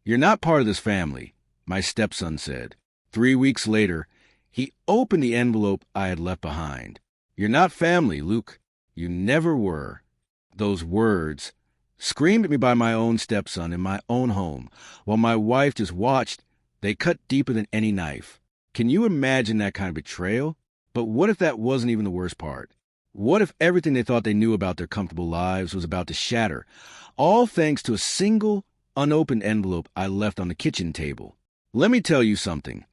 "You're not part of this family," my stepson said. 3 weeks later, he opened the envelope I had left behind. "You're not family, Luke. You never were." Those words, screamed at me by my own stepson in my own home, while my wife just watched, they cut deeper than any knife. Can you imagine that kind of betrayal? But what if that wasn't even the worst part? What if everything they thought they knew about their comfortable lives was about to shatter, all thanks to a single, unopened envelope I left on the kitchen table? Let me tell you something.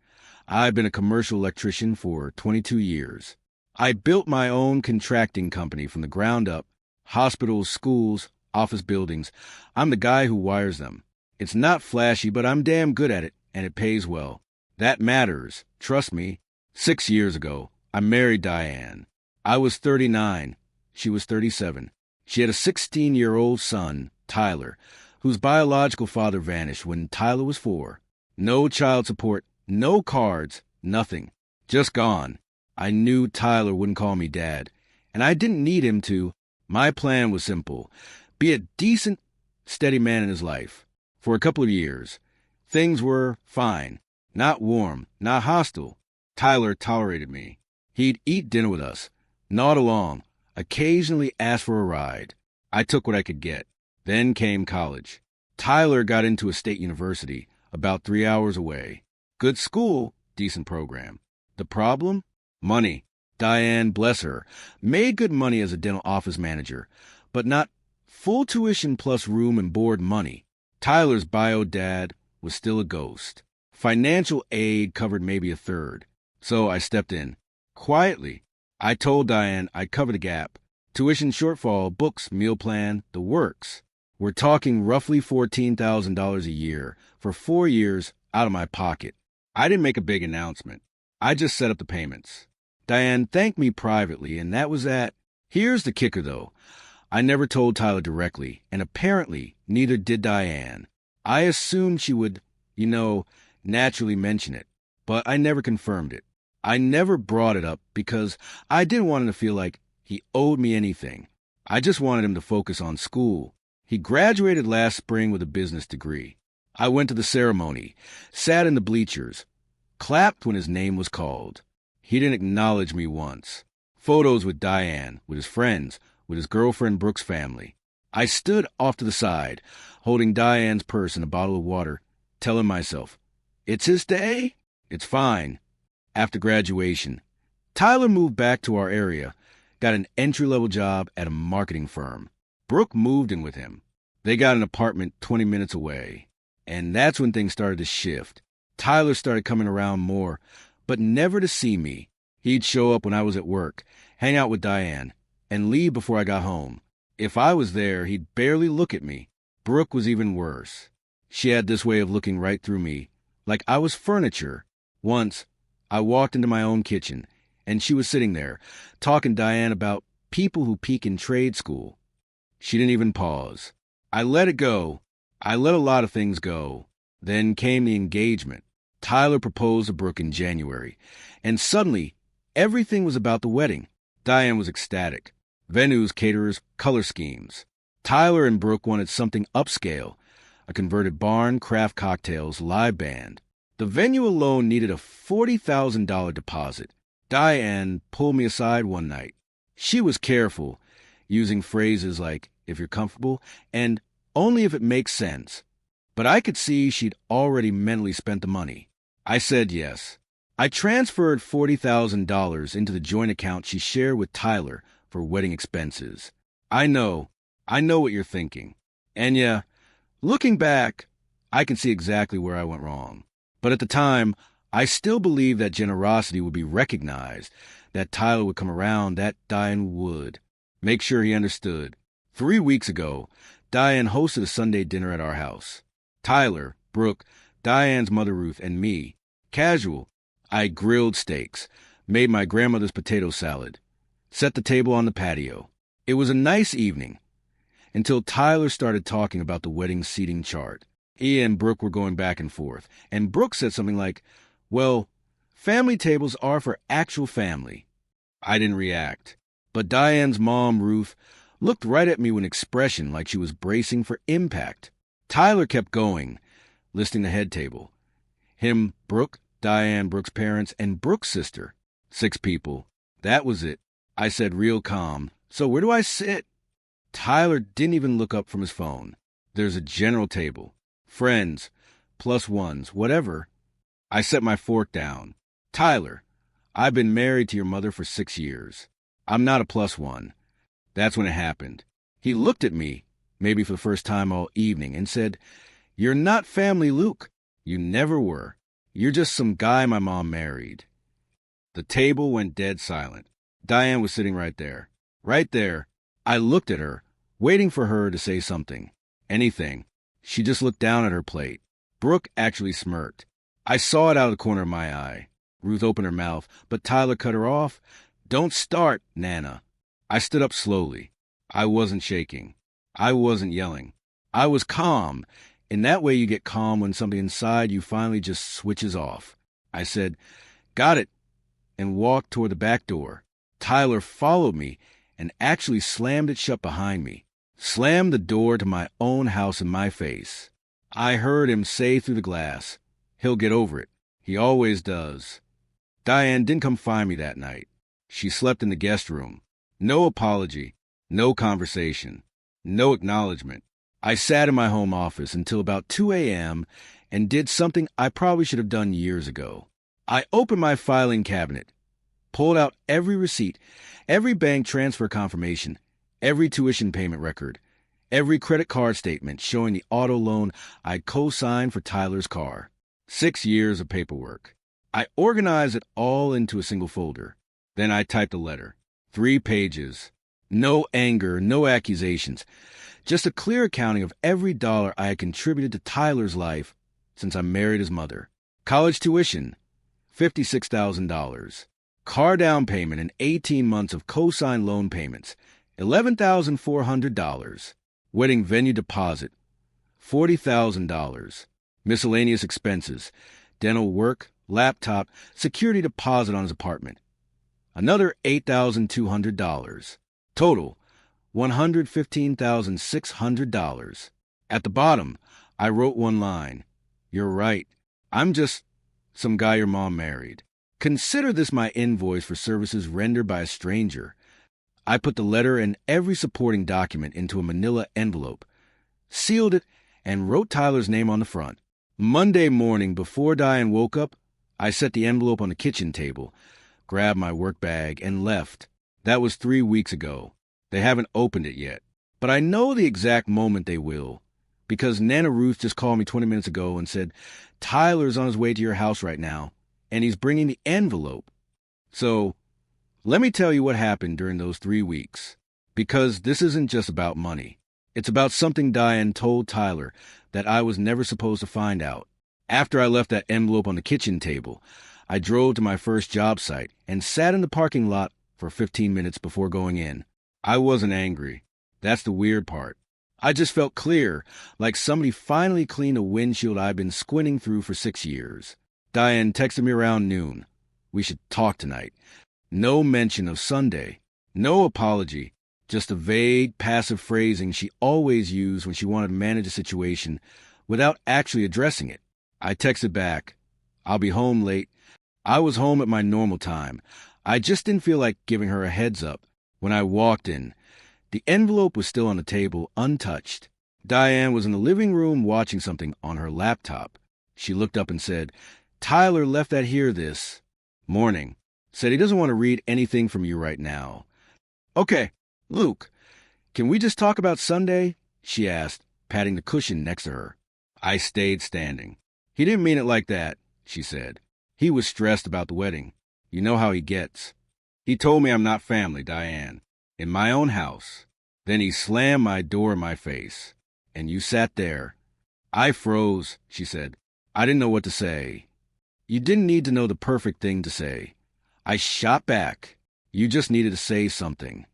I've been a commercial electrician for 22 years. I built my own contracting company from the ground up. Hospitals, schools, office buildings. I'm the guy who wires them. It's not flashy, but I'm damn good at it, and it pays well. That matters. Trust me. 6 years ago, I married Diane. I was 39. She was 37. She had a 16-year-old son, Tyler, whose biological father vanished when Tyler was 4. No child support, no cards, nothing. Just gone. I knew Tyler wouldn't call me dad, and I didn't need him to. My plan was simple. Be a decent, steady man in his life. For a couple of years, things were fine. Not warm, not hostile. Tyler tolerated me. He'd eat dinner with us, nod along, occasionally ask for a ride. I took what I could get. Then came college. Tyler got into a state university, about 3 hours away. Good school, decent program. The problem? Money. Diane, bless her, made good money as a dental office manager, but not full tuition plus room and board money. Tyler's bio dad was still a ghost. Financial aid covered maybe a third. So I stepped in. Quietly, I told Diane I'd cover the gap. Tuition shortfall, books, meal plan, the works. We're talking roughly $14,000 a year for 4 years out of my pocket. I didn't make a big announcement. I just set up the payments. Diane thanked me privately, and that was that. Here's the kicker, though. I never told Tyler directly, and apparently neither did Diane. I assumed she would, naturally mention it, but I never confirmed it. I never brought it up because I didn't want him to feel like he owed me anything. I just wanted him to focus on school. He graduated last spring with a business degree. I went to the ceremony, sat in the bleachers, clapped when his name was called. He didn't acknowledge me once. Photos with Diane, with his friends, with his girlfriend Brooke's family. I stood off to the side, holding Diane's purse and a bottle of water, telling myself, it's his day? It's fine. After graduation, Tyler moved back to our area, got an entry-level job at a marketing firm. Brooke moved in with him. They got an apartment 20 minutes away. And that's when things started to shift. Tyler started coming around more, but never to see me. He'd show up when I was at work, hang out with Diane, and leave before I got home. If I was there, he'd barely look at me. Brooke was even worse. She had this way of looking right through me, like I was furniture. Once, I walked into my own kitchen, and she was sitting there, talking to Diane about people who peak in trade school. She didn't even pause. I let it go. I let a lot of things go. Then came the engagement. Tyler proposed to Brooke in January, and suddenly, everything was about the wedding. Diane was ecstatic. Venues, caterers, color schemes. Tyler and Brooke wanted something upscale, a converted barn, craft cocktails, live band. The venue alone needed a $40,000 deposit. Diane pulled me aside one night. She was careful, using phrases like, if you're comfortable, and only if it makes sense. But I could see she'd already mentally spent the money. I said yes. I transferred $40,000 into the joint account she shared with Tyler for wedding expenses. I know what you're thinking. And yeah, looking back, I can see exactly where I went wrong. But at the time, I still believed that generosity would be recognized, that Tyler would come around, that Diane would. Make sure he understood. 3 weeks ago, Diane hosted a Sunday dinner at our house. Tyler, Brooke, Diane's mother Ruth, and me. Casual. I grilled steaks, made my grandmother's potato salad, set the table on the patio. It was a nice evening, until Tyler started talking about the wedding seating chart. He and Brooke were going back and forth, and Brooke said something like, well, family tables are for actual family. I didn't react, but Diane's mom, Ruth, looked right at me with an expression like she was bracing for impact. Tyler kept going, listing the head table. Him, Brooke, Diane, Brooke's parents, and Brooke's sister. 6 people. That was it. I said real calm, "So where do I sit?" Tyler didn't even look up from his phone. "There's a general table. Friends, plus ones, whatever." I set my fork down. "Tyler, I've been married to your mother for 6 years. I'm not a plus one." That's when it happened. He looked at me, maybe for the first time all evening, and said, "You're not family, Luke. You never were. You're just some guy my mom married." The table went dead silent. Diane was sitting right there. Right there. I looked at her, waiting for her to say something. Anything. She just looked down at her plate. Brooke actually smirked. I saw it out of the corner of my eye. Ruth opened her mouth, but Tyler cut her off. "Don't start, Nana." I stood up slowly. I wasn't shaking. I wasn't yelling. I was calm. In that way you get calm when something inside you finally just switches off. I said, "Got it," and walked toward the back door. Tyler followed me and actually slammed it shut behind me. Slammed the door to my own house in my face. I heard him say through the glass, "He'll get over it. He always does." Diane didn't come find me that night. She slept in the guest room. No apology, no conversation, no acknowledgement. I sat in my home office until about 2 a.m. and did something I probably should have done years ago. I opened my filing cabinet, pulled out every receipt, every bank transfer confirmation, every tuition payment record, every credit card statement showing the auto loan I'd co-signed for Tyler's car. 6 years of paperwork. I organized it all into a single folder. Then I typed a letter. 3 pages. No anger, no accusations. Just a clear accounting of every dollar I had contributed to Tyler's life since I married his mother. College tuition, $56,000. Car down payment and 18 months of co-signed loan payments, $11,400. Wedding venue deposit, $40,000. Miscellaneous expenses, dental work, laptop, security deposit on his apartment. Another $8,200. Total, $115,600. At the bottom, I wrote one line. "You're right. I'm just some guy your mom married. Consider this my invoice for services rendered by a stranger." I put the letter and every supporting document into a manila envelope, sealed it, and wrote Tyler's name on the front. Monday morning, before Diane woke up, I set the envelope on the kitchen table, grabbed my work bag, and left. That was 3 weeks ago. They haven't opened it yet. But I know the exact moment they will, because Nana Ruth just called me 20 minutes ago and said, "Tyler's on his way to your house right now, and he's bringing the envelope." So, let me tell you what happened during those 3 weeks. Because this isn't just about money. It's about something Diane told Tyler that I was never supposed to find out. After I left that envelope on the kitchen table, I drove to my first job site and sat in the parking lot for 15 minutes before going in. I wasn't angry. That's the weird part. I just felt clear, like somebody finally cleaned a windshield I'd been squinting through for 6 years. Diane texted me around noon. "We should talk tonight." No mention of Sunday. No apology. Just a vague, passive phrasing she always used when she wanted to manage a situation without actually addressing it. I texted back, "I'll be home late." I was home at my normal time. I just didn't feel like giving her a heads up. When I walked in, the envelope was still on the table, untouched. Diane was in the living room watching something on her laptop. She looked up and said, "Tyler left that here this morning. Said he doesn't want to read anything from you right now." "Okay, Luke, can we just talk about Sunday?" she asked, patting the cushion next to her. I stayed standing. "He didn't mean it like that," she said. "He was stressed about the wedding. You know how he gets. He told me I'm not family, Diane. In my own house. Then he slammed my door in my face. And you sat there." I froze, she said. I didn't know what to say. "You didn't need to know the perfect thing to say." I shot back. "You just needed to say something."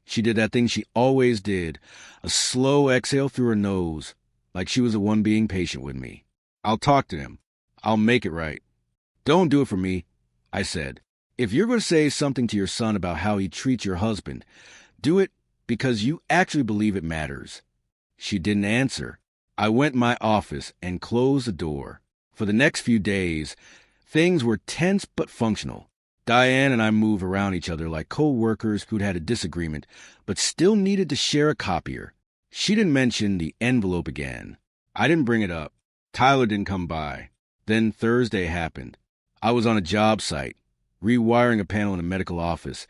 She did that thing she always did, a slow exhale through her nose, like she was the one being patient with me. "I'll talk to him. I'll make it right." "Don't do it for me," I said. "If you're going to say something to your son about how he treats your husband, do it because you actually believe it matters." She didn't answer. I went in my office and closed the door. For the next few days, things were tense but functional. Diane and I moved around each other like co-workers who'd had a disagreement, but still needed to share a copier. She didn't mention the envelope again. I didn't bring it up. Tyler didn't come by. Then Thursday happened. I was on a job site, rewiring a panel in a medical office,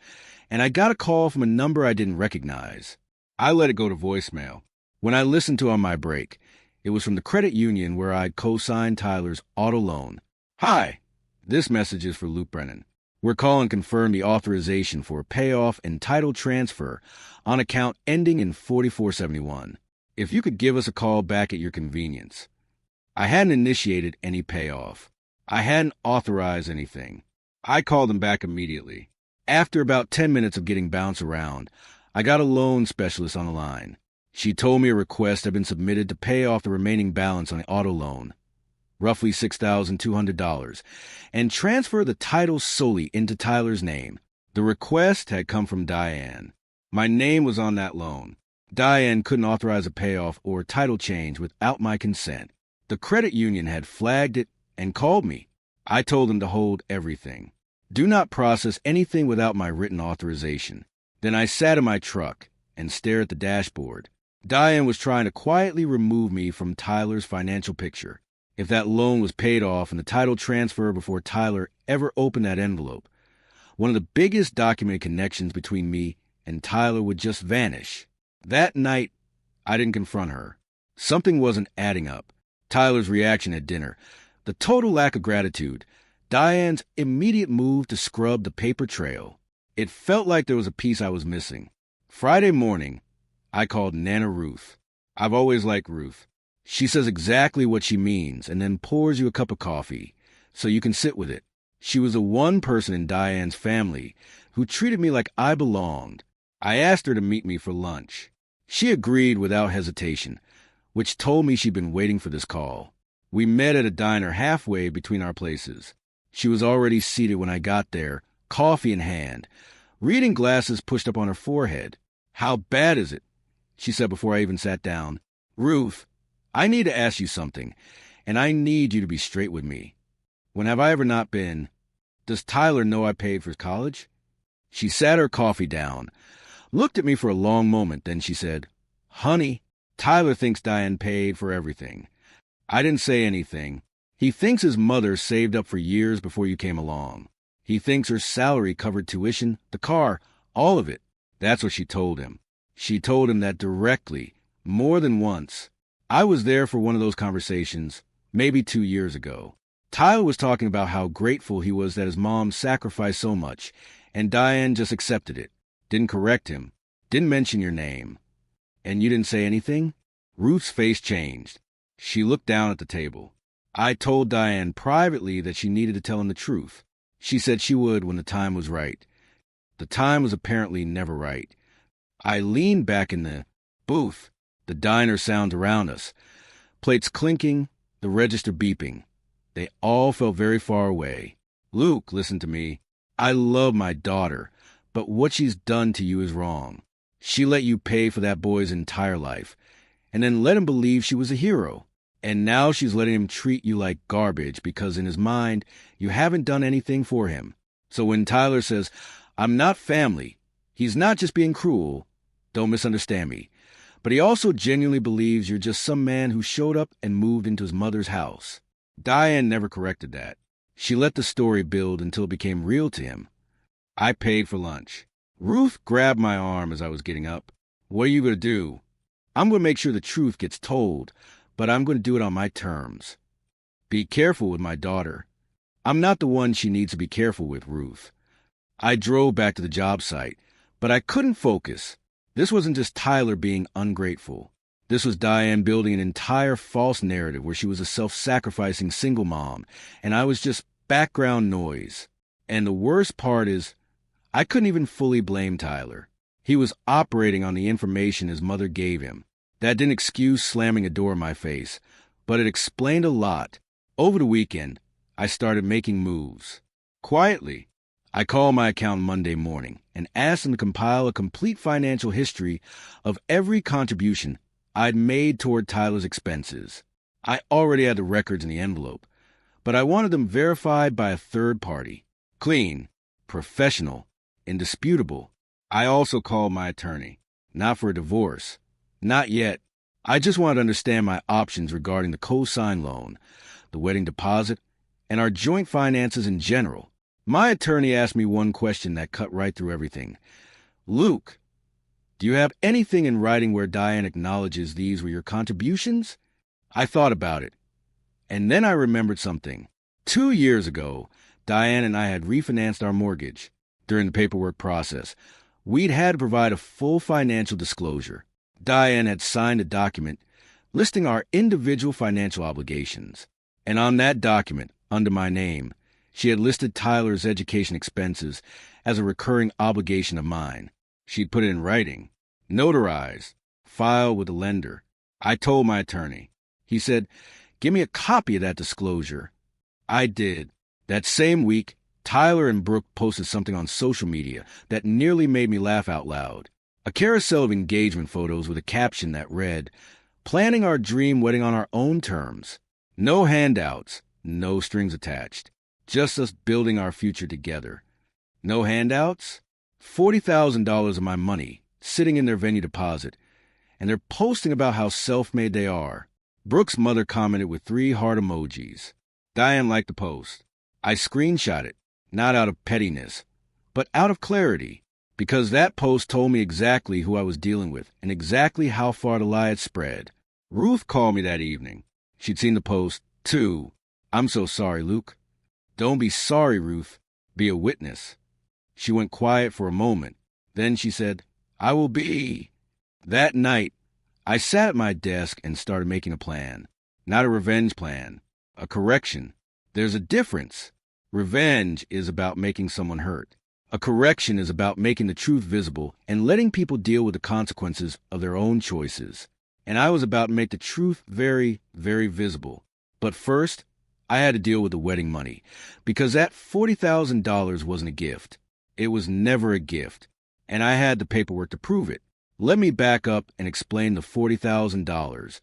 and I got a call from a number I didn't recognize. I let it go to voicemail. When I listened to it on my break, it was from the credit union where I'd co-signed Tyler's auto loan. Hi, this message is for Luke Brennan. We're calling to confirm the authorization for a payoff and title transfer on account ending in 4471. If you could give us a call back at your convenience. I hadn't initiated any payoff. I hadn't authorized anything. I called them back immediately. After about 10 minutes of getting bounced around, I got a loan specialist on the line. She told me a request had been submitted to pay off the remaining balance on the auto loan, roughly $6,200, and transfer the title solely into Tyler's name. The request had come from Diane. My name was on that loan. Diane couldn't authorize a payoff or title change without my consent. The credit union had flagged it and called me. I told them to hold everything. Do not process anything without my written authorization. Then I sat in my truck and stared at the dashboard. Diane was trying to quietly remove me from Tyler's financial picture. If that loan was paid off and the title transferred before Tyler ever opened that envelope, one of the biggest documented connections between me and Tyler would just vanish. That night, I didn't confront her. Something wasn't adding up. Tyler's reaction at dinner, the total lack of gratitude, Diane's immediate move to scrub the paper trail. It felt like there was a piece I was missing. Friday morning, I called Nana Ruth. I've always liked Ruth. She says exactly what she means and then pours you a cup of coffee so you can sit with it. She was the one person in Diane's family who treated me like I belonged. I asked her to meet me for lunch. She agreed without hesitation, which told me she'd been waiting for this call. We met at a diner halfway between our places. She was already seated when I got there, coffee in hand, reading glasses pushed up on her forehead. How bad is it? She said before I even sat down. Ruth, I need to ask you something, and I need you to be straight with me. When have I ever not been? Does Tyler know I paid for his college? She sat her coffee down, looked at me for a long moment, then she said, Honey, Tyler thinks Diane paid for everything. I didn't say anything. He thinks his mother saved up for years before you came along. He thinks her salary covered tuition, the car, all of it. That's what she told him. She told him that directly, more than once. I was there for one of those conversations, maybe 2 years ago. Tyler was talking about how grateful he was that his mom sacrificed so much, and Diane just accepted it. Didn't correct him. Didn't mention your name. And you didn't say anything? Ruth's face changed. She looked down at the table. I told Diane privately that she needed to tell him the truth. She said she would when the time was right. The time was apparently never right. I leaned back in the booth. The diner sounds around us. Plates clinking, the register beeping. They all felt very far away. Luke, listen to me. I love my daughter, but what she's done to you is wrong. She let you pay for that boy's entire life, and then let him believe she was a hero. And now she's letting him treat you like garbage because in his mind, you haven't done anything for him. So when Tyler says, I'm not family, he's not just being cruel. Don't misunderstand me. But he also genuinely believes you're just some man who showed up and moved into his mother's house. Diane never corrected that. She let the story build until it became real to him. I paid for lunch. Ruth grabbed my arm as I was getting up. What are you going to do? I'm going to make sure the truth gets told, but I'm going to do it on my terms. Be careful with my daughter. I'm not the one she needs to be careful with, Ruth. I drove back to the job site, but I couldn't focus. This wasn't just Tyler being ungrateful. This was Diane building an entire false narrative where she was a self-sacrificing single mom, and I was just background noise. And the worst part is, I couldn't even fully blame Tyler. He was operating on the information his mother gave him. That didn't excuse slamming a door in my face, but it explained a lot. Over the weekend, I started making moves. Quietly, I called my accountant Monday morning and asked him to compile a complete financial history of every contribution I'd made toward Tyler's expenses. I already had the records in the envelope, but I wanted them verified by a third party. Clean, professional, indisputable. I also called my attorney. Not for a divorce. Not yet. I just wanted to understand my options regarding the co-sign loan, the wedding deposit, and our joint finances in general. My attorney asked me one question that cut right through everything. Luke, do you have anything in writing where Diane acknowledges these were your contributions? I thought about it, and then I remembered something. 2 years ago, Diane and I had refinanced our mortgage. During the paperwork process, we'd had to provide a full financial disclosure. Diane had signed a document listing our individual financial obligations, and on that document, under my name, she had listed Tyler's education expenses as a recurring obligation of mine. She'd put it in writing, notarized, filed with the lender. I told my attorney. He said, "Give me a copy of that disclosure." I did. That same week, Tyler and Brooke posted something on social media that nearly made me laugh out loud. A carousel of engagement photos with a caption that read, "Planning our dream wedding on our own terms. No handouts, no strings attached. Just us building our future together." No handouts? $40,000 of my money sitting in their venue deposit, and they're posting about how self-made they are. Brooke's mother commented with 3 heart emojis. Diane liked the post. I screenshot it, not out of pettiness, but out of clarity, because that post told me exactly who I was dealing with and exactly how far the lie had spread. Ruth called me that evening. She'd seen the post, too. "I'm so sorry, Luke." "Don't be sorry, Ruth. Be a witness." She went quiet for a moment. Then she said, "I will be." That night, I sat at my desk and started making a plan. Not a revenge plan, a correction. There's a difference. Revenge is about making someone hurt. A correction is about making the truth visible and letting people deal with the consequences of their own choices. And I was about to make the truth very, very visible. But first, I had to deal with the wedding money, because that $40,000 wasn't a gift. It was never a gift, and I had the paperwork to prove it. Let me back up and explain the $40,000,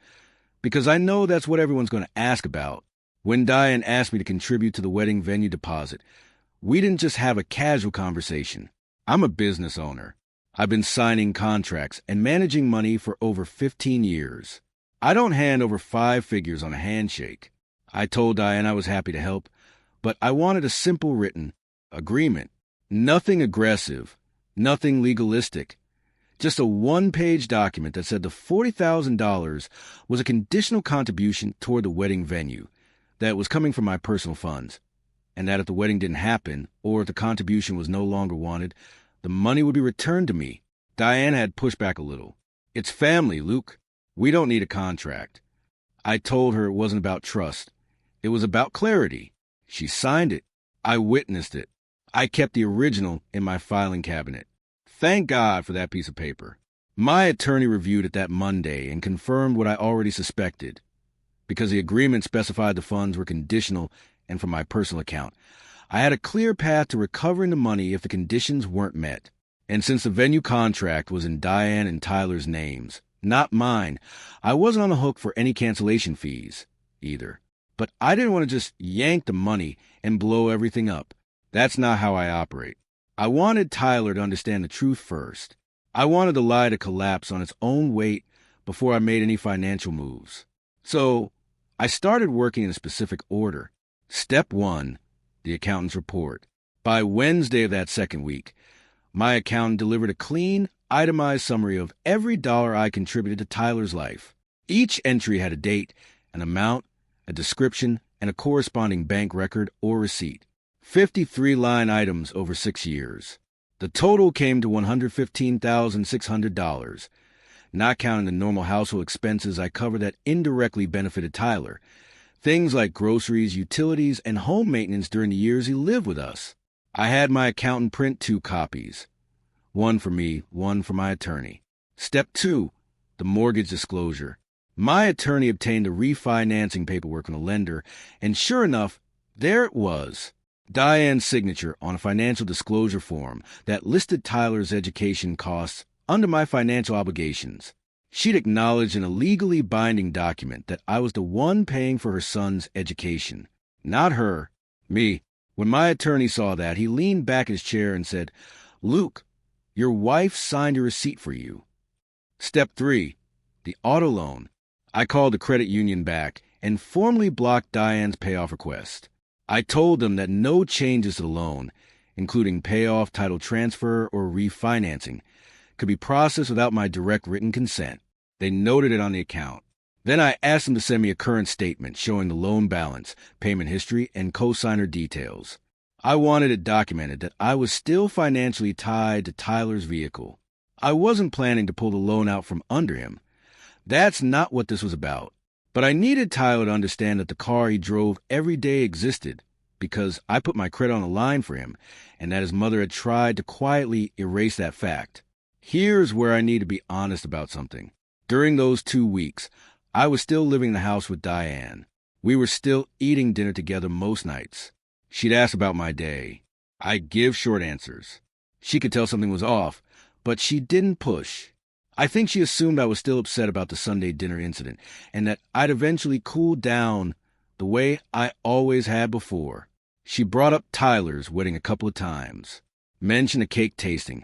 because I know that's what everyone's going to ask about. When Diane asked me to contribute to the wedding venue deposit, we didn't just have a casual conversation. I'm a business owner. I've been signing contracts and managing money for over 15 years. I don't hand over 5 figures on a handshake. I told Diane I was happy to help, but I wanted a simple written agreement. Nothing aggressive, nothing legalistic. Just a 1-page document that said the $40,000 was a conditional contribution toward the wedding venue, that it was coming from my personal funds, and that if the wedding didn't happen, or if the contribution was no longer wanted, the money would be returned to me. Diane had pushed back a little. "It's family, Luke. We don't need a contract." I told her it wasn't about trust. It was about clarity. She signed it. I witnessed it. I kept the original in my filing cabinet. Thank God for that piece of paper. My attorney reviewed it that Monday and confirmed what I already suspected. Because the agreement specified the funds were conditional and from my personal account, I had a clear path to recovering the money if the conditions weren't met. And since the venue contract was in Diane and Tyler's names, not mine, I wasn't on the hook for any cancellation fees, either. But I didn't want to just yank the money and blow everything up. That's not how I operate. I wanted Tyler to understand the truth first. I wanted the lie to collapse on its own weight before I made any financial moves. So I started working in a specific order. Step 1, the accountant's report. By Wednesday of that second week, my accountant delivered a clean, itemized summary of every dollar I contributed to Tyler's life. Each entry had a date, an amount, a description, and a corresponding bank record or receipt. 53 line items over 6 years. The total came to $115,600, not counting the normal household expenses I covered that indirectly benefited Tyler. Things like groceries, utilities, and home maintenance during the years he lived with us. I had my accountant print 2 copies. One for me, one for my attorney. Step 2, the mortgage disclosure. My attorney obtained the refinancing paperwork from the lender, and sure enough, there it was. Diane's signature on a financial disclosure form that listed Tyler's education costs under my financial obligations. She'd acknowledged in a legally binding document that I was the one paying for her son's education. Not her. Me. When my attorney saw that, he leaned back in his chair and said, "Luke, your wife signed a receipt for you." Step 3. The auto loan. I called the credit union back and formally blocked Diane's payoff request. I told them that no changes to the loan, including payoff, title transfer, or refinancing, could be processed without my direct written consent. They noted it on the account. Then I asked them to send me a current statement showing the loan balance, payment history, and cosigner details. I wanted it documented that I was still financially tied to Tyler's vehicle. I wasn't planning to pull the loan out from under him. That's not what this was about. But I needed Tyler to understand that the car he drove every day existed because I put my credit on the line for him and that his mother had tried to quietly erase that fact. Here's where I need to be honest about something. During those 2 weeks, I was still living in the house with Diane. We were still eating dinner together most nights. She'd ask about my day. I'd give short answers. She could tell something was off, but she didn't push. I think she assumed I was still upset about the Sunday dinner incident and that I'd eventually cooled down the way I always had before. She brought up Tyler's wedding a couple of times, mentioned a cake tasting,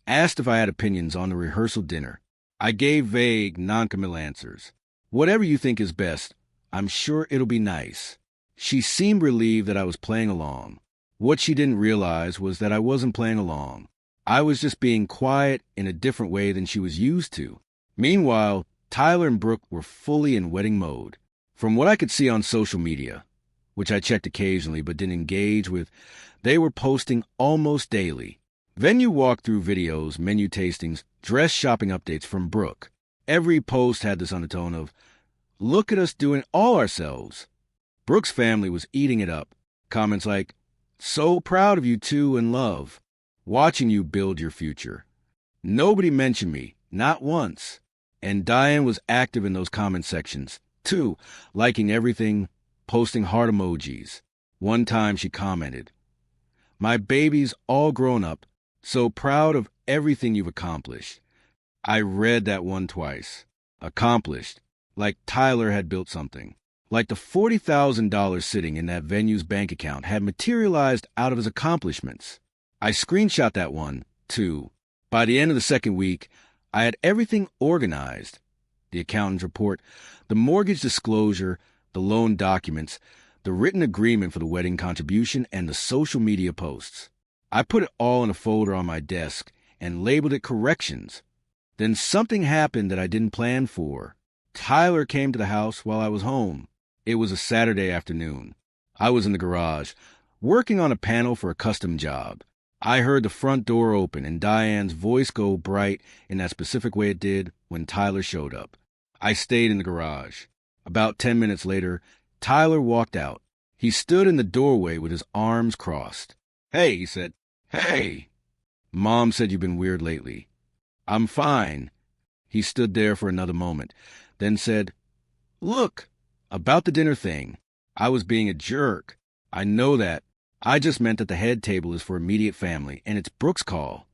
asked if I had opinions on the rehearsal dinner. I gave vague, noncommittal answers. Whatever you think is best, I'm sure it'll be nice. She seemed relieved that I was playing along. What she didn't realize was that I wasn't playing along. I was just being quiet in a different way than she was used to. Meanwhile, Tyler and Brooke were fully in wedding mode. From what I could see on social media, which I checked occasionally but didn't engage with, they were posting almost daily. Venue walkthrough videos, menu tastings, dress shopping updates from Brooke. Every post had this undertone of, "Look at us doing all ourselves." Brooke's family was eating it up. Comments like, "So proud of you two in love. Watching you build your future." Nobody mentioned me, not once. And Diane was active in those comment sections, too, liking everything, posting heart emojis. One time she commented, "My baby's all grown up, so proud of everything you've accomplished." I read that one twice. Accomplished, like Tyler had built something. Like the $40,000 sitting in that venue's bank account had materialized out of his accomplishments. I screenshot that one, too. By the end of the second week, I had everything organized. The accountant's report, the mortgage disclosure, the loan documents, the written agreement for the wedding contribution, and the social media posts. I put it all in a folder on my desk and labeled it corrections. Then something happened that I didn't plan for. Tyler came to the house while I was home. It was a Saturday afternoon. I was in the garage, working on a panel for a custom job. I heard the front door open and Diane's voice go bright in that specific way it did when Tyler showed up. I stayed in the garage. About 10 minutes later, Tyler walked out. He stood in the doorway with his arms crossed. "Hey," he said. "Hey." "Mom said you've been weird lately." "I'm fine." He stood there for another moment, then said, "Look, about the dinner thing. I was being a jerk. I know that. I just meant that the head table is for immediate family, and it's Brooke's call."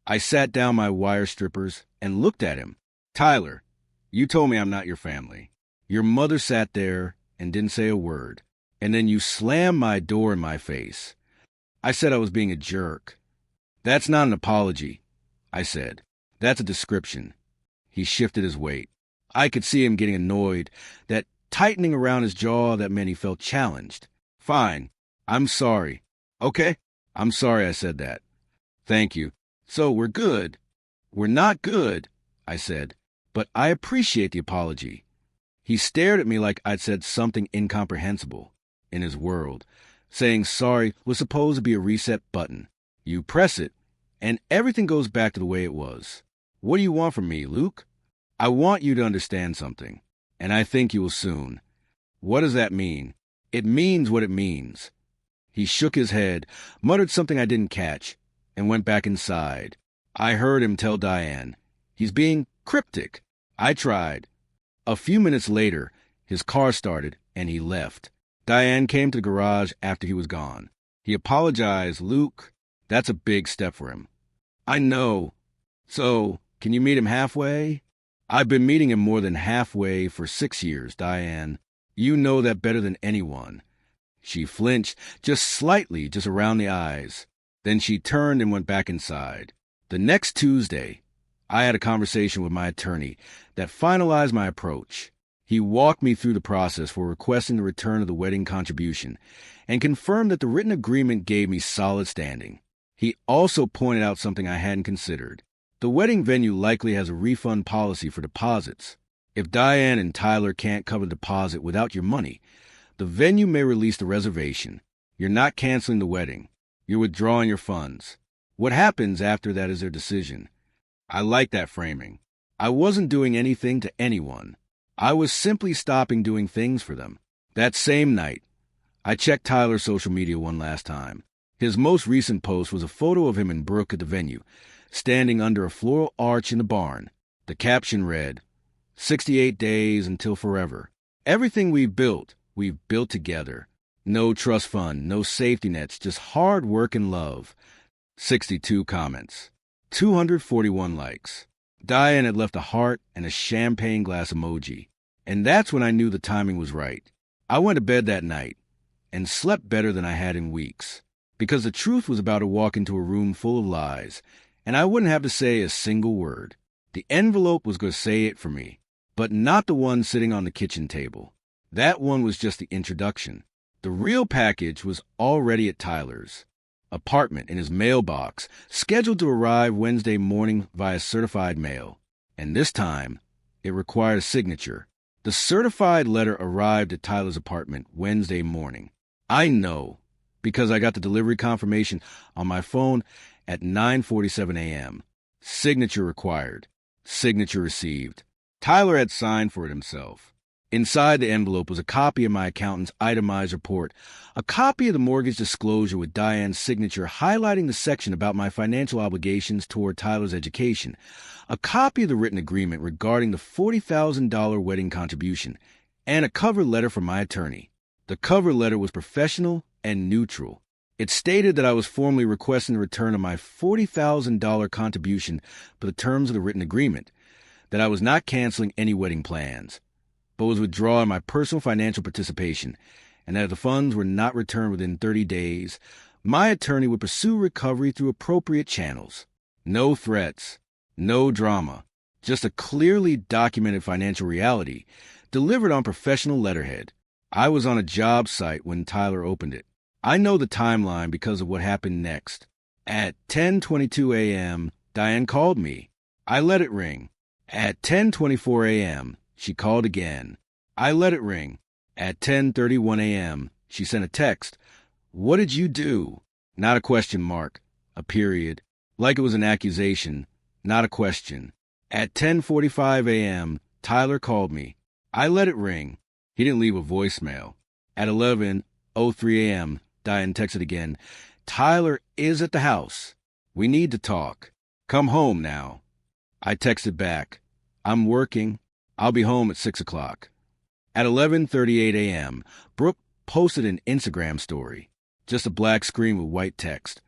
I sat down my wire strippers and looked at him. "Tyler, you told me I'm not your family. Your mother sat there and didn't say a word, and then you slammed my door in my face. I said I was being a jerk." "That's not an apology," I said. "That's a description." He shifted his weight. I could see him getting annoyed, that tightening around his jaw that meant he felt challenged. "Fine. I'm sorry." "Okay. I'm sorry I said that." "Thank you. So we're good." "We're not good," I said, "but I appreciate the apology." He stared at me like I'd said something incomprehensible. In his world, saying sorry was supposed to be a reset button. You press it, and everything goes back to the way it was. "What do you want from me, Luke?" "I want you to understand something, and I think you will soon." "What does that mean?" "It means what it means." He shook his head, muttered something I didn't catch, and went back inside. I heard him tell Diane, "He's being cryptic." I tried. A few minutes later, his car started, and he left. Diane came to the garage after he was gone. He apologized. "Luke, that's a big step for him." "I know. So, can you meet him halfway?" I've been meeting him more than halfway for 6 years, Diane. You know that better than anyone. She flinched just slightly, just around the eyes. Then she turned and went back inside. The next Tuesday, I had a conversation with my attorney that finalized my approach. He walked me through the process for requesting the return of the wedding contribution and confirmed that the written agreement gave me solid standing. He also pointed out something I hadn't considered. The wedding venue likely has a refund policy for deposits. If Diane and Tyler can't cover the deposit without your money, the venue may release the reservation. You're not canceling the wedding. You're withdrawing your funds. What happens after that is their decision. I like that framing. I wasn't doing anything to anyone. I was simply stopping doing things for them. That same night, I checked Tyler's social media one last time. His most recent post was a photo of him and Brooke at the venue, standing under a floral arch in the barn. The caption read, 68 days until forever. Everything we've built together. No trust fund, no safety nets, just hard work and love. 62 comments. 241 likes. Diane had left a heart and a champagne glass emoji. And that's when I knew the timing was right. I went to bed that night and slept better than I had in weeks. Because the truth was about to walk into a room full of lies, and I wouldn't have to say a single word. The envelope was going to say it for me, but not the one sitting on the kitchen table. That one was just the introduction. The real package was already at Tyler's apartment in his mailbox, scheduled to arrive Wednesday morning via certified mail. And this time, it required a signature. The certified letter arrived at Tyler's apartment Wednesday morning. I know, because I got the delivery confirmation on my phone at 9:47 a.m. Signature required. Signature received. Tyler had signed for it himself. Inside the envelope was a copy of my accountant's itemized report, a copy of the mortgage disclosure with Diane's signature highlighting the section about my financial obligations toward Tyler's education, a copy of the written agreement regarding the $40,000 wedding contribution, and a cover letter from my attorney. The cover letter was professional and neutral. It stated that I was formally requesting the return of my $40,000 contribution for the terms of the written agreement, that I was not canceling any wedding plans, but was withdrawing my personal financial participation, and that if the funds were not returned within 30 days, my attorney would pursue recovery through appropriate channels. No threats, no drama, just a clearly documented financial reality delivered on professional letterhead. I was on a job site when Tyler opened it. I know the timeline because of what happened next. At 10:22 a.m., Diane called me. I let it ring. At 10:24 a.m., she called again. I let it ring. At 10:31 a.m., she sent a text. What did you do? Not a question mark. A period. Like it was an accusation. Not a question. At 10:45 a.m., Tyler called me. I let it ring. He didn't leave a voicemail. At 11:03 a.m., Diane texted again. Tyler is at the house. We need to talk. Come home now. I texted back. I'm working. I'll be home at 6 o'clock. At 11:38 a.m., Brooke posted an Instagram story. Just a black screen with white text.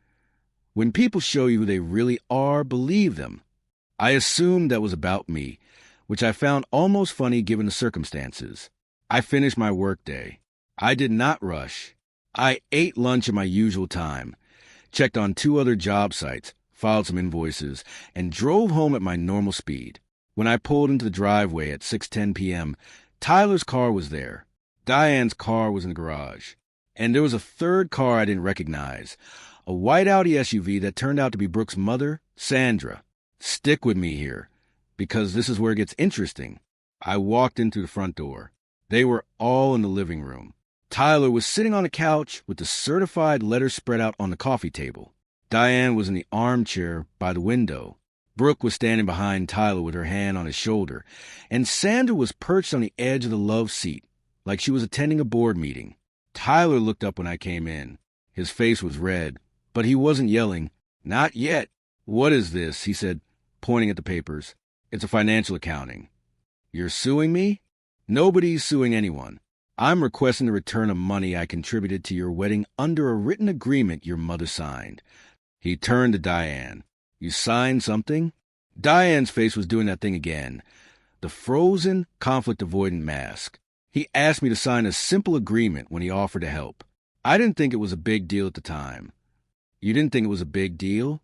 When people show you who they really are, believe them. I assumed that was about me, which I found almost funny given the circumstances. I finished my workday. I did not rush. I ate lunch at my usual time, checked on 2 other job sites, filed some invoices, and drove home at my normal speed. When I pulled into the driveway at 6:10 p.m., Tyler's car was there. Diane's car was in the garage. And there was a third car I didn't recognize, a white Audi SUV that turned out to be Brooke's mother, Sandra. Stick with me here, because this is where it gets interesting. I walked in through the front door. They were all in the living room. Tyler was sitting on a couch with the certified letter spread out on the coffee table. Diane was in the armchair by the window. Brooke was standing behind Tyler with her hand on his shoulder, and Sandra was perched on the edge of the love seat, like she was attending a board meeting. Tyler looked up when I came in. His face was red, but he wasn't yelling. Not yet. What is this? He said, pointing at the papers. It's a financial accounting. You're suing me? Nobody's suing anyone. I'm requesting the return of money I contributed to your wedding under a written agreement your mother signed. He turned to Diane. You signed something? Diane's face was doing that thing again, the frozen, conflict-avoidant mask. He asked me to sign a simple agreement when he offered to help. I didn't think it was a big deal at the time. You didn't think it was a big deal?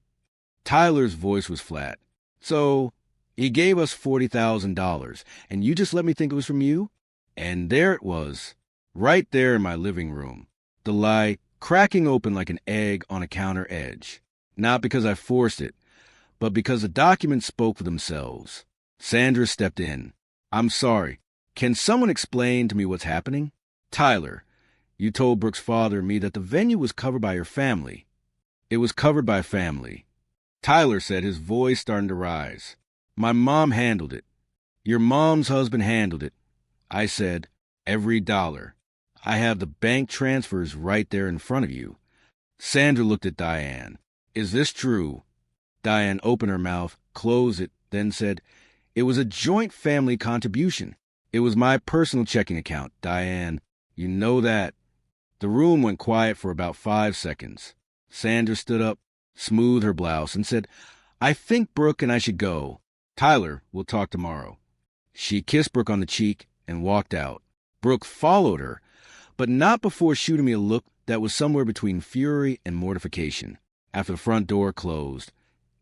Tyler's voice was flat. So, he gave us $40,000, and you just let me think it was from you? And there it was, right there in my living room. The lie cracking open like an egg on a counter edge. Not because I forced it, but because the documents spoke for themselves. Sandra stepped in. I'm sorry. Can someone explain to me what's happening? Tyler, you told Brooke's father and me that the venue was covered by your family. It was covered by family. Tyler said, his voice starting to rise. My mom handled it. Your mom's husband handled it. I said, every dollar. I have the bank transfers right there in front of you. Sandra looked at Diane. Is this true? Diane opened her mouth, closed it, then said, it was a joint family contribution. It was my personal checking account, Diane. You know that. The room went quiet for about 5 seconds. Sandra stood up, smoothed her blouse, and said, I think Brooke and I should go. Tyler, we'll talk tomorrow. She kissed Brooke on the cheek and walked out. Brooke followed her, but not before shooting me a look that was somewhere between fury and mortification. After the front door closed,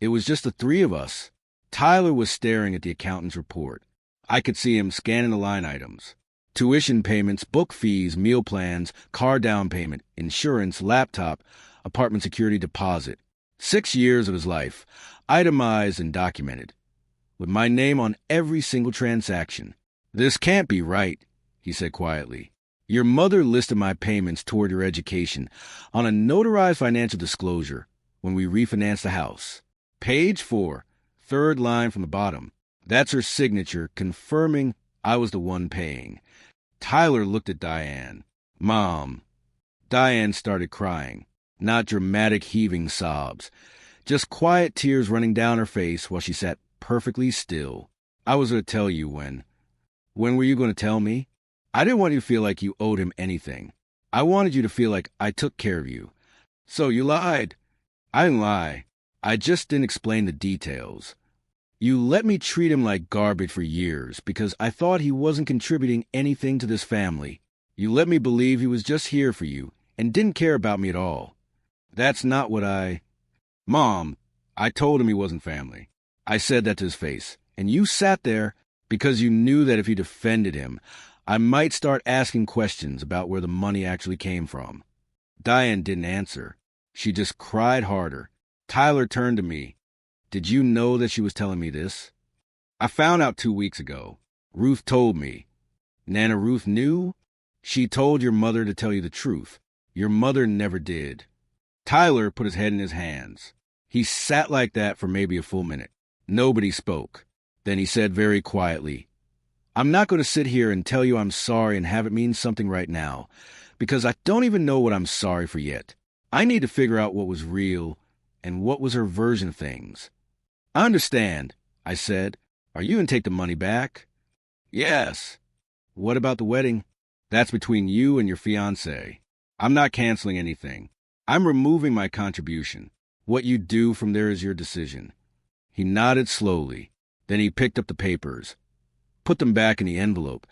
it was just the three of us. Tyler was staring at the accountant's report. I could see him scanning the line items. Tuition payments, book fees, meal plans, car down payment, insurance, laptop, apartment security deposit. 6 years of his life, itemized and documented, with my name on every single transaction. This can't be right, he said quietly. Your mother listed my payments toward your education on a notarized financial disclosure when we refinanced the house. Page 4, third line from the bottom. That's her signature confirming I was the one paying. Tyler looked at Diane. Mom. Diane started crying. Not dramatic heaving sobs. Just quiet tears running down her face while she sat perfectly still. I was going to tell you when. When were you going to tell me? I didn't want you to feel like you owed him anything. I wanted you to feel like I took care of you. So you lied. I didn't lie. I just didn't explain the details. You let me treat him like garbage for years because I thought he wasn't contributing anything to this family. You let me believe he was just here for you and didn't care about me at all. That's not what Mom, I told him he wasn't family. I said that to his face, and you sat there because you knew that if you defended him, I might start asking questions about where the money actually came from. Diane didn't answer. She just cried harder. Tyler turned to me. Did you know that she was telling me this? I found out 2 weeks ago. Ruth told me. Nana Ruth knew? She told your mother to tell you the truth. Your mother never did. Tyler put his head in his hands. He sat like that for maybe a full minute. Nobody spoke. Then he said very quietly, I'm not going to sit here and tell you I'm sorry and have it mean something right now, because I don't even know what I'm sorry for yet. I need to figure out what was real and what was her version of things. I understand, I said. Are you going to take the money back? Yes. What about the wedding? That's between you and your fiancé. I'm not canceling anything. I'm removing my contribution. What you do from there is your decision. He nodded slowly. Then he picked up the papers, put them back in the envelope,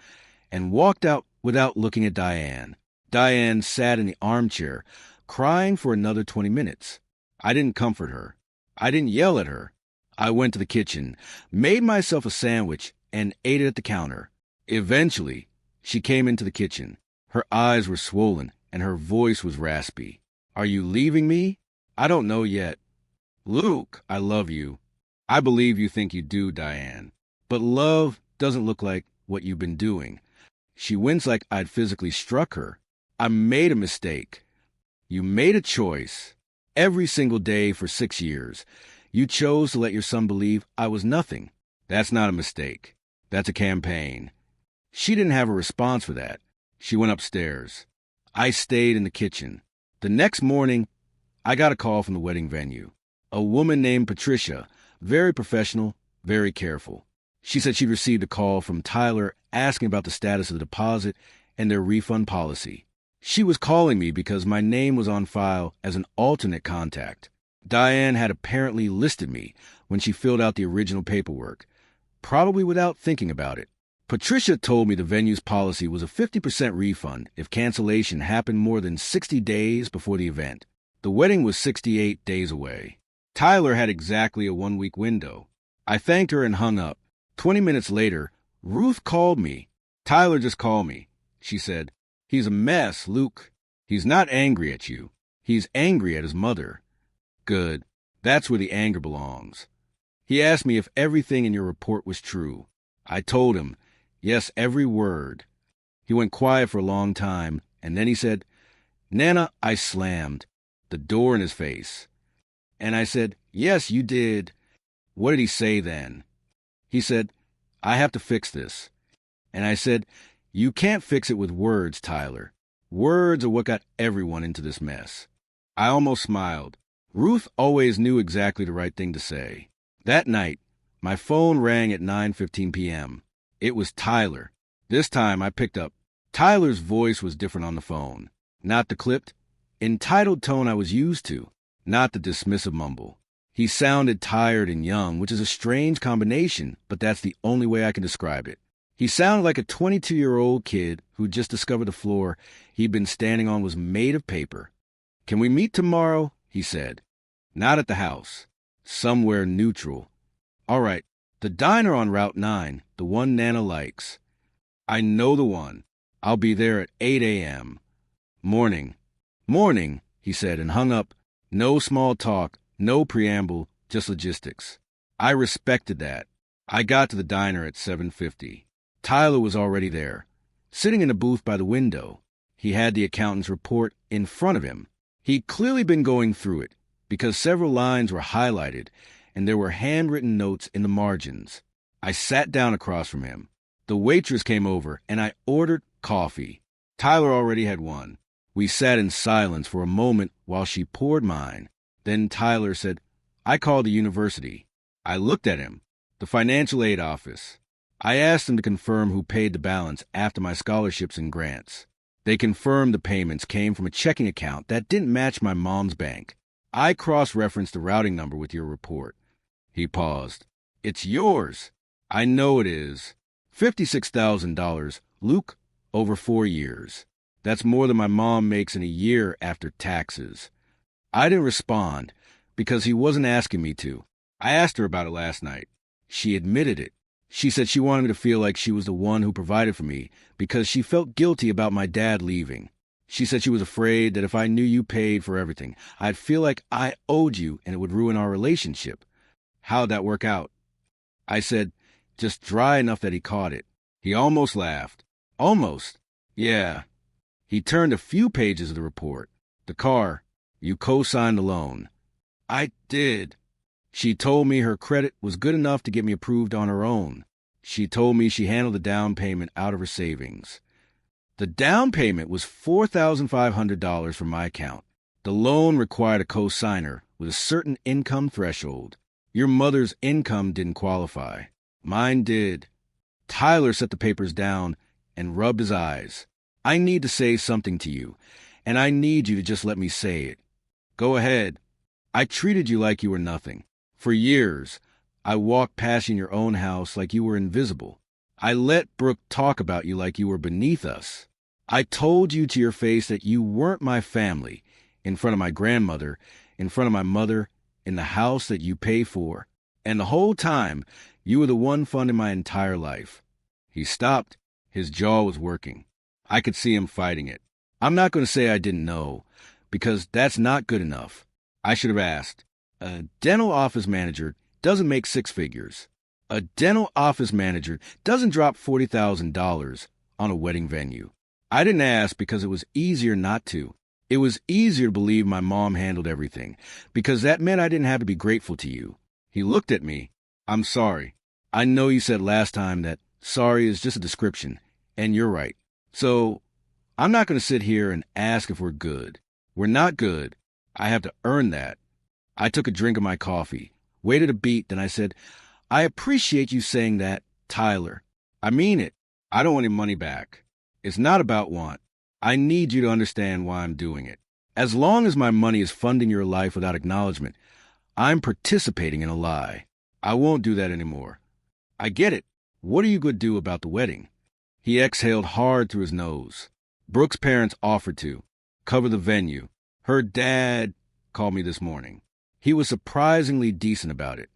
and walked out without looking at Diane. Diane sat in the armchair, crying for another 20 minutes. I didn't comfort her. I didn't yell at her. I went to the kitchen, made myself a sandwich, and ate it at the counter. Eventually, she came into the kitchen. Her eyes were swollen, and her voice was raspy. Are you leaving me? I don't know yet. Luke, I love you. I believe you think you do, Diane. But love doesn't look like what you've been doing. She winced like I'd physically struck her. I made a mistake. You made a choice. Every single day for 6 years, you chose to let your son believe I was nothing. That's not a mistake. That's a campaign. She didn't have a response for that. She went upstairs. I stayed in the kitchen. The next morning, I got a call from the wedding venue. A woman named Patricia, very professional, very careful. She said she'd received a call from Tyler asking about the status of the deposit and their refund policy. She was calling me because my name was on file as an alternate contact. Diane had apparently listed me when she filled out the original paperwork, probably without thinking about it. Patricia told me the venue's policy was a 50% refund if cancellation happened more than 60 days before the event. The wedding was 68 days away. Tyler had exactly a 1-week window. I thanked her and hung up. 20 minutes later, Ruth called me. Tyler just called me. She said, "He's a mess, Luke. He's not angry at you. He's angry at his mother." Good. That's where the anger belongs. He asked me if everything in your report was true. I told him, yes, every word. He went quiet for a long time, and then he said, "Nana, I slammed the door in his face." And I said, "Yes, you did." What did he say then? He said, "I have to fix this." And I said, "You can't fix it with words, Tyler. Words are what got everyone into this mess." I almost smiled. Ruth always knew exactly the right thing to say. That night, my phone rang at 9:15 p.m. It was Tyler. This time I picked up. Tyler's voice was different on the phone. Not the clipped, entitled tone I was used to, not the dismissive mumble. He sounded tired and young, which is a strange combination, but that's the only way I can describe it. He sounded like a 22-year-old kid who just discovered the floor he'd been standing on was made of paper. "Can we meet tomorrow?" he said. "Not at the house. Somewhere neutral." "All right. The diner on Route 9, the one Nana likes." "I know the one. I'll be there at 8 a.m. "Morning." "Morning," he said and hung up. No small talk, no preamble, just logistics. I respected that. I got to the diner at 7:50. Tyler was already there, sitting in a booth by the window. He had the accountant's report in front of him. He'd clearly been going through it, because several lines were highlighted, and there were handwritten notes in the margins. I sat down across from him. The waitress came over, and I ordered coffee. Tyler already had one. We sat in silence for a moment while she poured mine. Then Tyler said, "I called the university." I looked at him. "The financial aid office." I asked them to confirm who paid the balance after my scholarships and grants. They confirmed the payments came from a checking account that didn't match my mom's bank. I cross-referenced the routing number with your report. He paused. "It's yours." "I know it is. $56,000, Luke, over 4 years. That's more than my mom makes in a year after taxes." I didn't respond because he wasn't asking me to. I asked her about it last night. She admitted it. She said she wanted me to feel like she was the one who provided for me because she felt guilty about my dad leaving. She said she was afraid that if I knew you paid for everything, I'd feel like I owed you and it would ruin our relationship. How'd that work out? I said, just dry enough that he caught it. He almost laughed. Almost? Yeah. He turned a few pages of the report. "The car, you co-signed the loan." "I did." "She told me her credit was good enough to get me approved on her own. She told me she handled the down payment out of her savings." The down payment was $4,500 from my account. The loan required a co-signer with a certain income threshold. Your mother's income didn't qualify. Mine did. Tyler set the papers down and rubbed his eyes. "I need to say something to you, and I need you to just let me say it." "Go ahead." "I treated you like you were nothing. For years, I walked past you in your own house like you were invisible. I let Brooke talk about you like you were beneath us. I told you to your face that you weren't my family, in front of my grandmother, in front of my mother, in the house that you pay for. And the whole time, you were the one fun in my entire life." He stopped. His jaw was working. I could see him fighting it. I'm not going to say I didn't know, because that's not good enough. I should have asked. A dental office manager doesn't make 6 figures. A dental office manager doesn't drop $40,000 on a wedding venue. I didn't ask because it was easier not to. It was easier to believe my mom handled everything, because that meant I didn't have to be grateful to you. He looked at me. "I'm sorry. I know you said last time that sorry is just a description, and you're right. So I'm not going to sit here and ask if we're good. We're not good. I have to earn that." I took a drink of my coffee, waited a beat, then I said, "I appreciate you saying that, Tyler. I mean it. I don't want any money back. It's not about want. I need you to understand why I'm doing it. As long as my money is funding your life without acknowledgement, I'm participating in a lie. I won't do that anymore. I get it. What are you going to do about the wedding? He exhaled hard through his nose. Brooke's parents offered to cover the venue. Her dad called me this morning. He was surprisingly decent about it.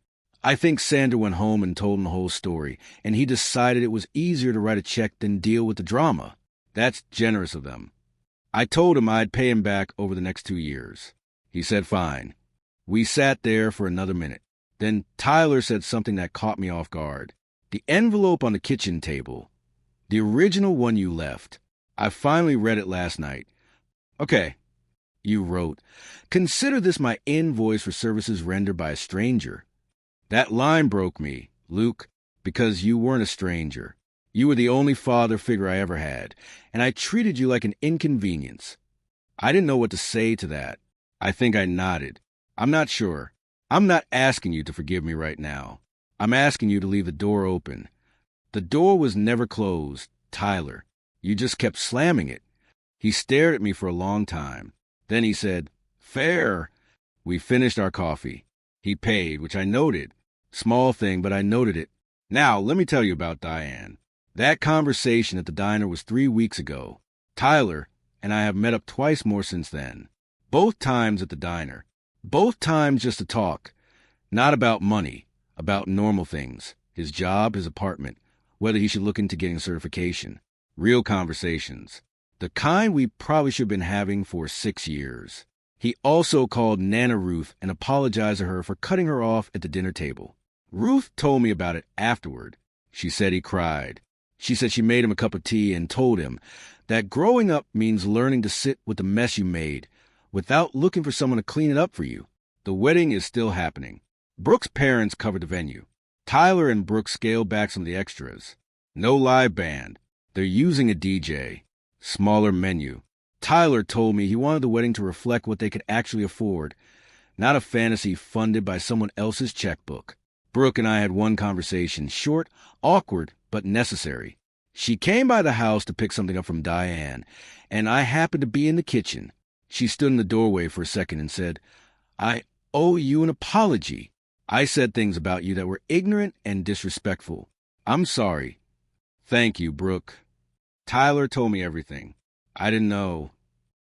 I think Sandra went home and told him the whole story, and he decided it was easier to write a check than deal with the drama. That's generous of them. I told him I'd pay him back over the next 2 years. He said fine. We sat there for another minute. Then Tyler said something that caught me off guard. The envelope on the kitchen table. The original one you left. I finally read it last night. Okay, you wrote, consider this my invoice for services rendered by a stranger. That line broke me, Luke, because you weren't a stranger. You were the only father figure I ever had, and I treated you like an inconvenience. I didn't know what to say to that. I think I nodded. I'm not sure. I'm not asking you to forgive me right now. I'm asking you to leave the door open. The door was never closed, Tyler. You just kept slamming it. He stared at me for a long time. Then he said, fair. We finished our coffee. He paid, which I noted. Small thing, but I noted it. Now, let me tell you about Diane. That conversation at the diner was 3 weeks ago. Tyler and I have met up twice more since then. Both times at the diner. Both times just to talk. Not about money, about normal things. His job, his apartment, whether he should look into getting certification. Real conversations. The kind we probably should have been having for 6 years. He also called Nana Ruth and apologized to her for cutting her off at the dinner table. Ruth told me about it afterward. She said he cried. She said she made him a cup of tea and told him that growing up means learning to sit with the mess you made without looking for someone to clean it up for you. The wedding is still happening. Brooke's parents covered the venue. Tyler and Brooke scaled back some of the extras. No live band. They're using a DJ. Smaller menu. Tyler told me he wanted the wedding to reflect what they could actually afford, not a fantasy funded by someone else's checkbook. Brooke and I had one conversation, short, awkward, but necessary. She came by the house to pick something up from Diane, and I happened to be in the kitchen. She stood in the doorway for a second and said, I owe you an apology. I said things about you that were ignorant and disrespectful. I'm sorry. Thank you, Brooke. Tyler told me everything. I didn't know.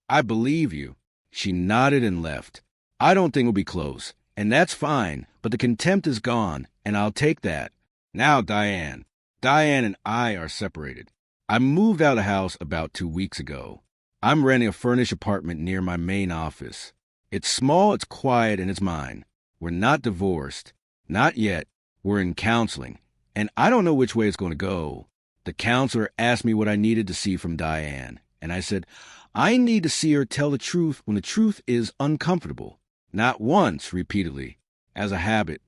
I believe you. She nodded and left. I don't think we'll be close, and that's fine, but the contempt is gone, and I'll take that. Now, Diane. Diane and I are separated. I moved out of the house about 2 weeks ago. I'm renting a furnished apartment near my main office. It's small, it's quiet, and it's mine. We're not divorced. Not yet. We're in counseling, and I don't know which way it's going to go. The counselor asked me what I needed to see from Diane, and I said, I need to see her tell the truth when the truth is uncomfortable. Not once, repeatedly, as a habit.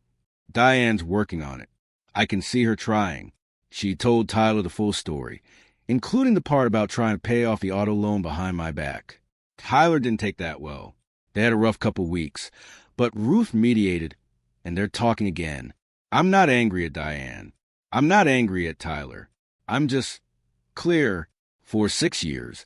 Diane's working on it. I can see her trying. She told Tyler the full story, including the part about trying to pay off the auto loan behind my back. Tyler didn't take that well. They had a rough couple weeks, but Ruth mediated, and they're talking again. I'm not angry at Diane. I'm not angry at Tyler. I'm just clear. For 6 years,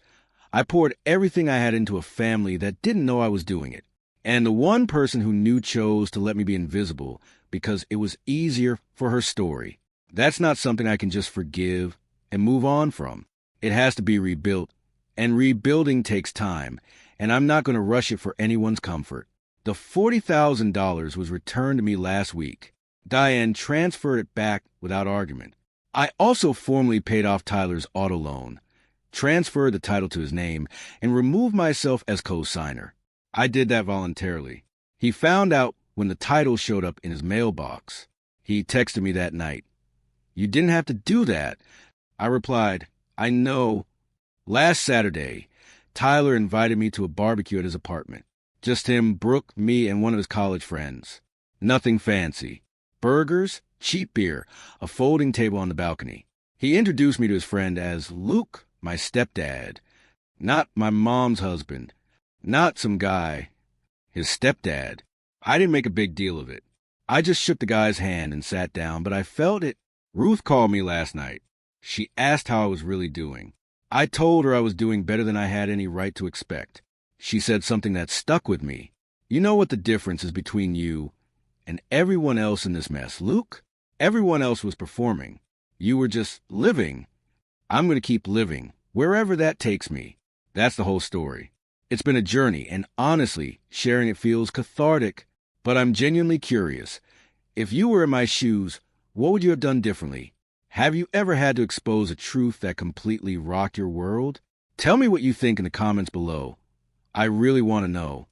I poured everything I had into a family that didn't know I was doing it. And the one person who knew chose to let me be invisible because it was easier for her story. That's not something I can just forgive and move on from. It has to be rebuilt, and rebuilding takes time, and I'm not going to rush it for anyone's comfort. The $40,000 was returned to me last week. Diane transferred it back without argument. I also formally paid off Tyler's auto loan, transferred the title to his name, and removed myself as co-signer. I did that voluntarily. He found out when the title showed up in his mailbox. He texted me that night. You didn't have to do that. I replied, I know. Last Saturday, Tyler invited me to a barbecue at his apartment. Just him, Brooke, me, and one of his college friends. Nothing fancy. Burgers, cheap beer, a folding table on the balcony. He introduced me to his friend as Luke, my stepdad. Not my mom's husband. Not some guy. His stepdad. I didn't make a big deal of it. I just shook the guy's hand and sat down, but I felt it. Ruth called me last night. She asked how I was really doing. I told her I was doing better than I had any right to expect. She said something that stuck with me. You know what the difference is between you and everyone else in this mess, Luke? Everyone else was performing. You were just living. I'm going to keep living, wherever that takes me. That's the whole story. It's been a journey, and honestly, sharing it feels cathartic. But I'm genuinely curious. If you were in my shoes, what would you have done differently? Have you ever had to expose a truth that completely rocked your world? Tell me what you think in the comments below. I really want to know.